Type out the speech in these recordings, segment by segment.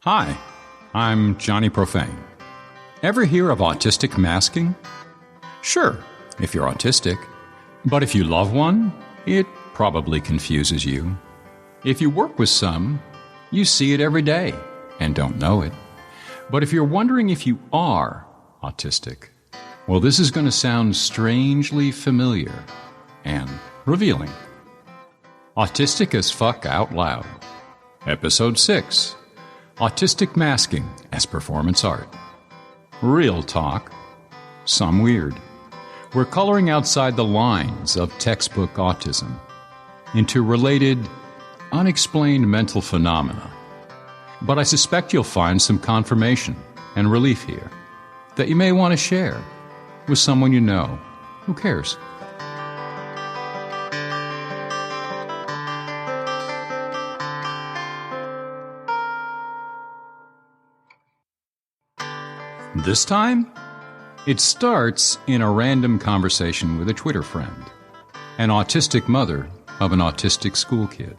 Hi, I'm Johnny Profane. Ever hear of autistic masking? Sure, if you're autistic. But if you love one, it probably confuses you. If you work with some, you see it every day and don't know it. But if you're wondering if you are autistic, well, this is going to sound strangely familiar and revealing. Autistic as Fuck Out Loud. Episode 6. Autistic Masking as Performance Art. Real talk, some weird. We're coloring outside the lines of textbook autism into related, unexplained mental phenomena. But I suspect you'll find some confirmation and relief here that you may want to share with someone you know. Who cares? This time, it starts in a random conversation with a Twitter friend, an autistic mother of an autistic school kid.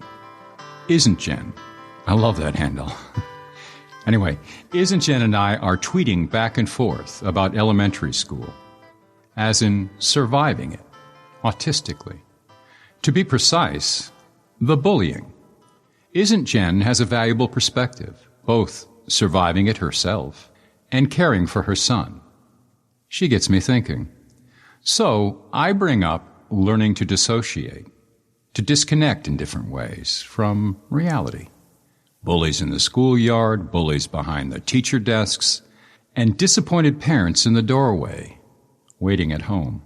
Isn't Jen? I love that handle. Anyway, Isn't Jen and I are tweeting back and forth about elementary school, as in surviving it, autistically. To be precise, the bullying. Isn't Jen has a valuable perspective, both surviving it herself and caring for her son. She gets me thinking. So I bring up learning to dissociate, to disconnect in different ways from reality. Bullies in the schoolyard, bullies behind the teacher desks, and disappointed parents in the doorway, waiting at home.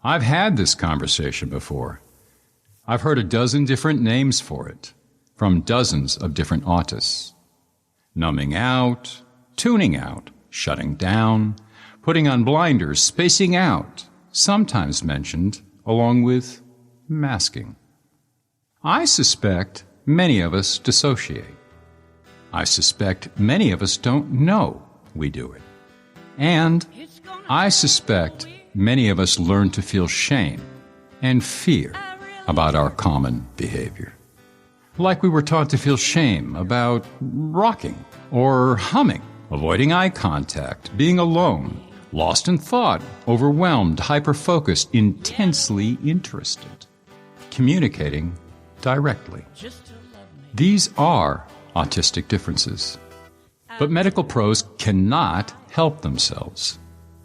I've had this conversation before. I've heard a dozen different names for it, from dozens of different autists. Numbing out, tuning out, shutting down, putting on blinders, spacing out, sometimes mentioned along with masking. I suspect many of us dissociate. I suspect many of us don't know we do it. And I suspect many of us learn to feel shame and fear about our common behavior. Like we were taught to feel shame about rocking or humming, avoiding eye contact, being alone, lost in thought, overwhelmed, hyper-focused, intensely interested, communicating directly. These are autistic differences. But medical pros cannot help themselves.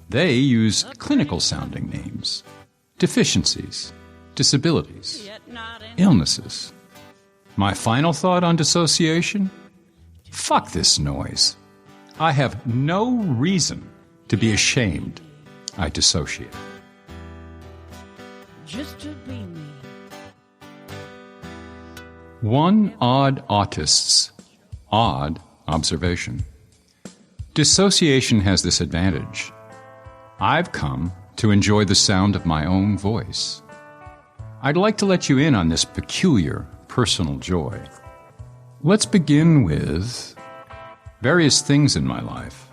They use clinical-sounding names, deficiencies, disabilities, illnesses. My final thought on dissociation? Fuck this noise. I have no reason to be ashamed I dissociate. Just to be me. One odd autist's odd observation. Dissociation has this advantage. I've come to enjoy the sound of my own voice. I'd like to let you in on this peculiar personal joy. Let's begin with various things in my life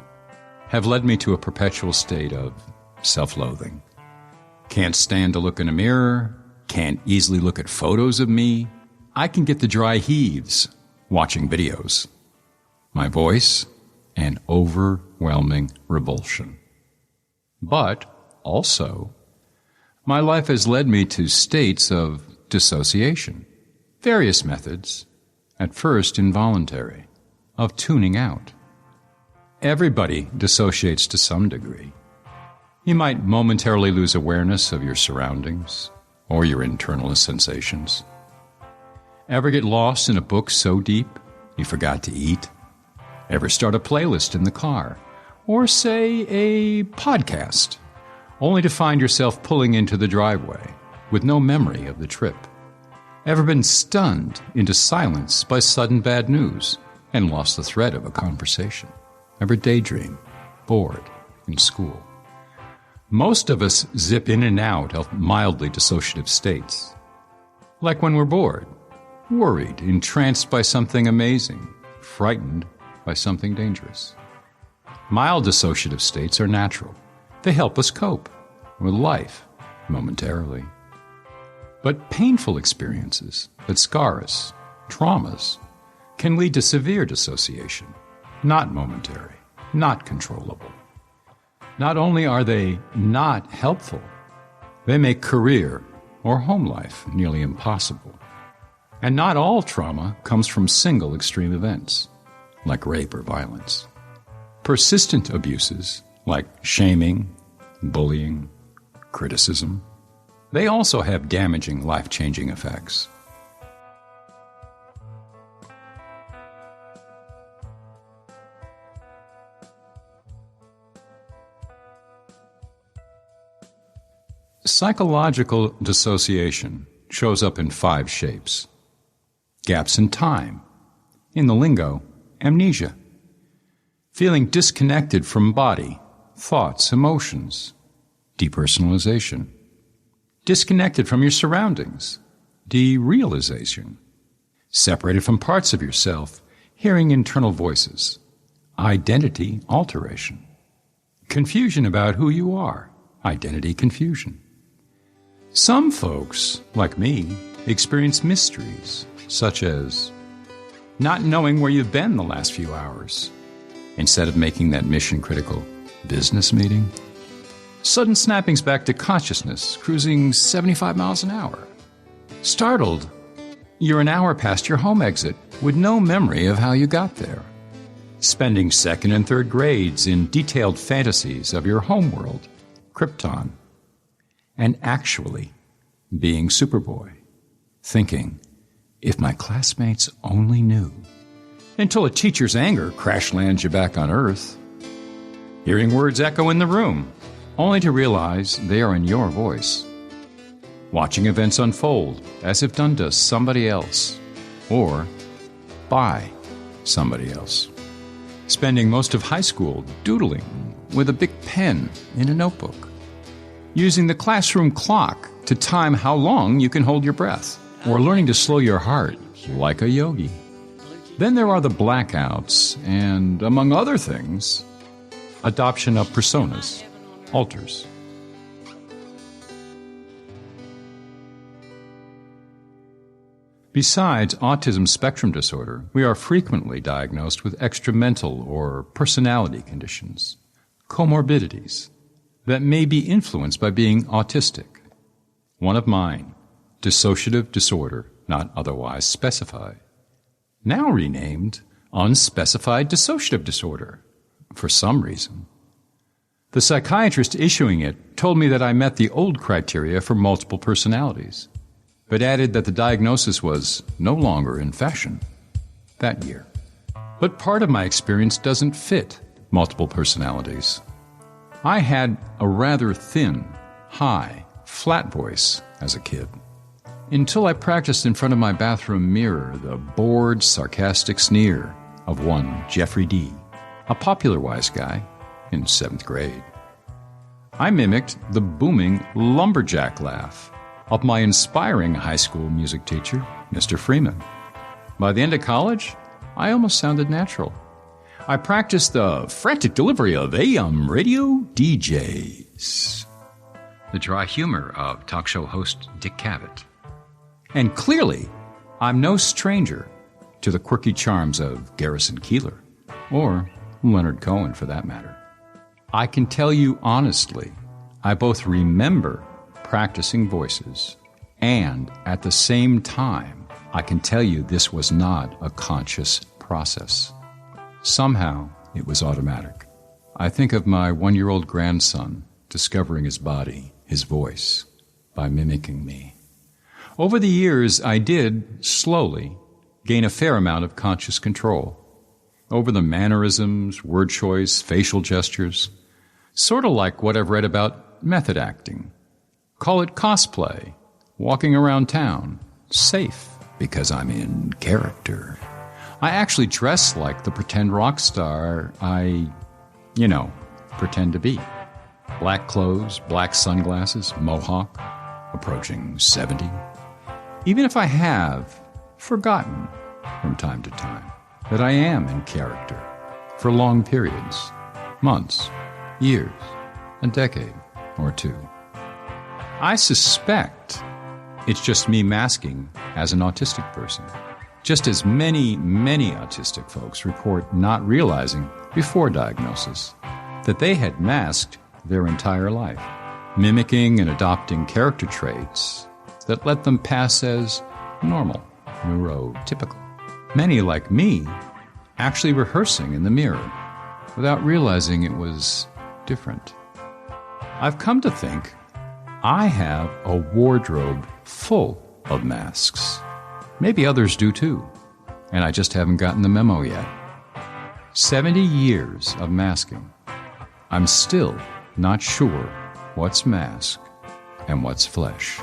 have led me to a perpetual state of self-loathing. Can't stand to look in a mirror, can't easily look at photos of me. I can get the dry heaves watching videos. My voice, an overwhelming revulsion. But also, my life has led me to states of dissociation. Various methods, at first involuntary, of tuning out. Everybody dissociates to some degree. You might momentarily lose awareness of your surroundings or your internal sensations. Ever get lost in a book so deep you forgot to eat? Ever start a playlist in the car? Or say a podcast, only to find yourself pulling into the driveway with no memory of the trip? Ever been stunned into silence by sudden bad news and lost the thread of a conversation? Ever daydream, bored in school? Most of us zip in and out of mildly dissociative states. Like when we're bored, worried, entranced by something amazing, frightened by something dangerous. Mild dissociative states are natural. They help us cope with life momentarily. But painful experiences that scar us, traumas, can lead to severe dissociation, not momentary, not controllable. Not only are they not helpful, they make career or home life nearly impossible. And not all trauma comes from single extreme events, like rape or violence. Persistent abuses, like shaming, bullying, criticism, they also have damaging, life-changing effects. Psychological dissociation shows up in 5 shapes. Gaps in time. In the lingo, amnesia. Feeling disconnected from body, thoughts, emotions. Depersonalization. Disconnected from your surroundings. Derealization. Separated from parts of yourself, hearing internal voices. Identity alteration. Confusion about who you are. Identity confusion. Some folks, like me, experience mysteries, such as not knowing where you've been the last few hours, instead of making that mission-critical business meeting. Sudden snappings back to consciousness, cruising 75 miles an hour. Startled, you're an hour past your home exit with no memory of how you got there. Spending 2nd and 3rd grades in detailed fantasies of your homeworld, Krypton. And actually being Superboy, thinking, if my classmates only knew, until a teacher's anger crash lands you back on Earth. Hearing words echo in the room, only to realize they are in your voice. Watching events unfold as if done to somebody else, or by somebody else. Spending most of high school doodling with a big pen in a notebook. Using the classroom clock to time how long you can hold your breath, or learning to slow your heart like a yogi. Then there are the blackouts and, among other things, adoption of personas, alters. Besides autism spectrum disorder, we are frequently diagnosed with extramental or personality conditions, comorbidities, that may be influenced by being autistic. One of mine, dissociative disorder, not otherwise specified. Now renamed unspecified dissociative disorder, for some reason. The psychiatrist issuing it told me that I met the old criteria for multiple personalities, but added that the diagnosis was no longer in fashion that year. But part of my experience doesn't fit multiple personalities. I had a rather thin, high, flat voice as a kid, until I practiced in front of my bathroom mirror the bored, sarcastic sneer of one Jeffrey D., a popular wise guy in 7th grade. I mimicked the booming lumberjack laugh of my inspiring high school music teacher, Mr. Freeman. By the end of college, I almost sounded natural. I practiced the frantic delivery of AM radio DJs, the dry humor of talk show host Dick Cavett. And clearly, I'm no stranger to the quirky charms of Garrison Keillor, or Leonard Cohen for that matter. I can tell you honestly, I both remember practicing voices, and at the same time, I can tell you this was not a conscious process. Somehow, it was automatic. I think of my 1-year-old grandson discovering his body, his voice, by mimicking me. Over the years, I did, slowly, gain a fair amount of conscious control over the mannerisms, word choice, facial gestures, sort of like what I've read about method acting. Call it cosplay, walking around town, safe because I'm in character. I actually dress like the pretend rock star I, pretend to be. Black clothes, black sunglasses, mohawk, approaching 70. Even if I have forgotten from time to time that I am in character for long periods, months, years, a decade or two. I suspect it's just me masking as an autistic person. just as many autistic folks report not realizing before diagnosis that they had masked their entire life, mimicking and adopting character traits that let them pass as normal, neurotypical. Many, like me, actually rehearsing in the mirror without realizing it was different. I've come to think I have a wardrobe full of masks. Maybe others do too, and I just haven't gotten the memo yet. 70 years of masking. I'm still not sure what's mask and what's flesh.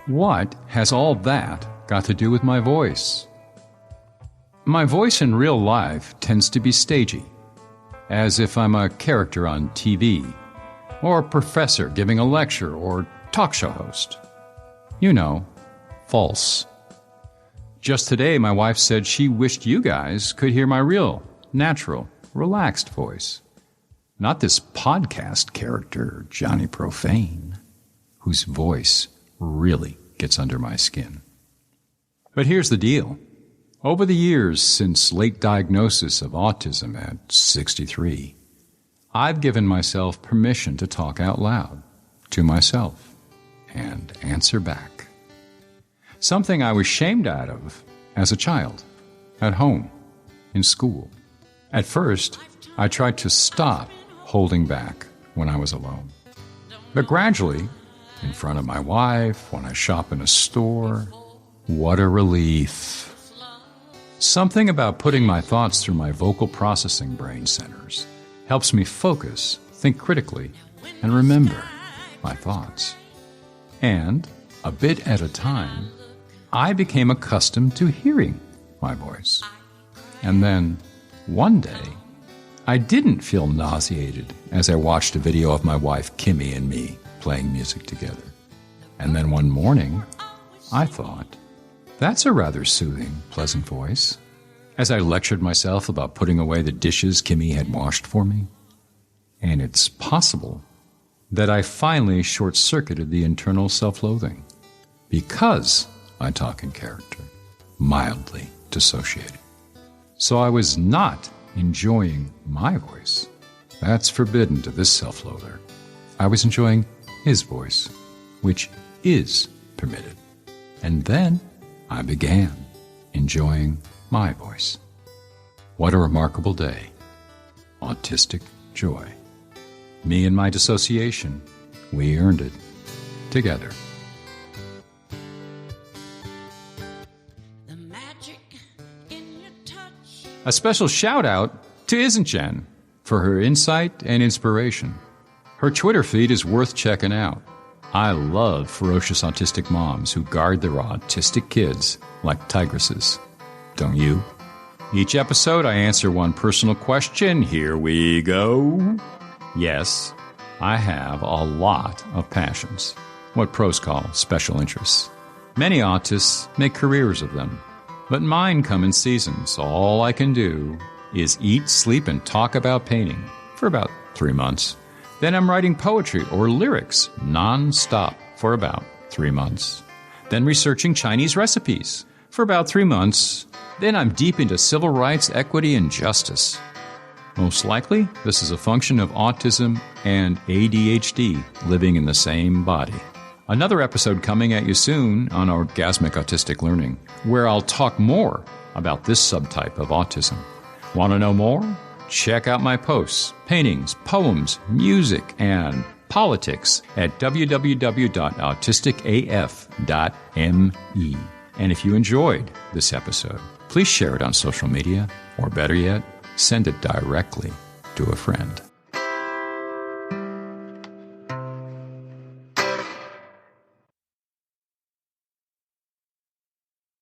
What has all that got to do with my voice? My voice in real life tends to be stagey, as if I'm a character on TV, or a professor giving a lecture, or talk show host. You know, false. Just today, my wife said she wished you guys could hear my real, natural, relaxed voice. Not this podcast character, Johnny Profane, whose voice really gets under my skin. But here's the deal. Over the years since late diagnosis of autism at 63, I've given myself permission to talk out loud to myself and answer back. Something I was shamed out of as a child, at home, in school. At first, I tried to stop holding back when I was alone. But gradually, in front of my wife, when I shop in a store, what a relief. Something about putting my thoughts through my vocal processing brain centers helps me focus, think critically, and remember my thoughts. And, a bit at a time, I became accustomed to hearing my voice. And then, one day, I didn't feel nauseated as I watched a video of my wife Kimmy and me playing music together. And then one morning, I thought, that's a rather soothing, pleasant voice, as I lectured myself about putting away the dishes Kimmy had washed for me. And it's possible that I finally short-circuited the internal self-loathing because I talk in character, mildly dissociated. So I was not enjoying my voice. That's forbidden to this self-loather. I was enjoying his voice, which is permitted. And then I began enjoying my voice. What a remarkable day. Autistic joy. Me and my dissociation, we earned it together. The magic in your touch. A special shout out to Isn't Jen for her insight and inspiration. Her Twitter feed is worth checking out. I love ferocious autistic moms who guard their autistic kids like tigresses. Don't you? Each episode, I answer one personal question. Here we go. Yes, I have a lot of passions, what pros call special interests. Many autists make careers of them, but mine come in seasons. All I can do is eat, sleep, and talk about painting for about 3 months. Then I'm writing poetry or lyrics non-stop for about 3 months. Then researching Chinese recipes for about 3 months. Then I'm deep into civil rights, equity, and justice. Most likely, this is a function of autism and ADHD living in the same body. Another episode coming at you soon on Orgasmic Autistic Learning, where I'll talk more about this subtype of autism. Want to know more? Check out my posts, paintings, poems, music, and politics at www.autisticaf.me. And if you enjoyed this episode, please share it on social media, or better yet, send it directly to a friend.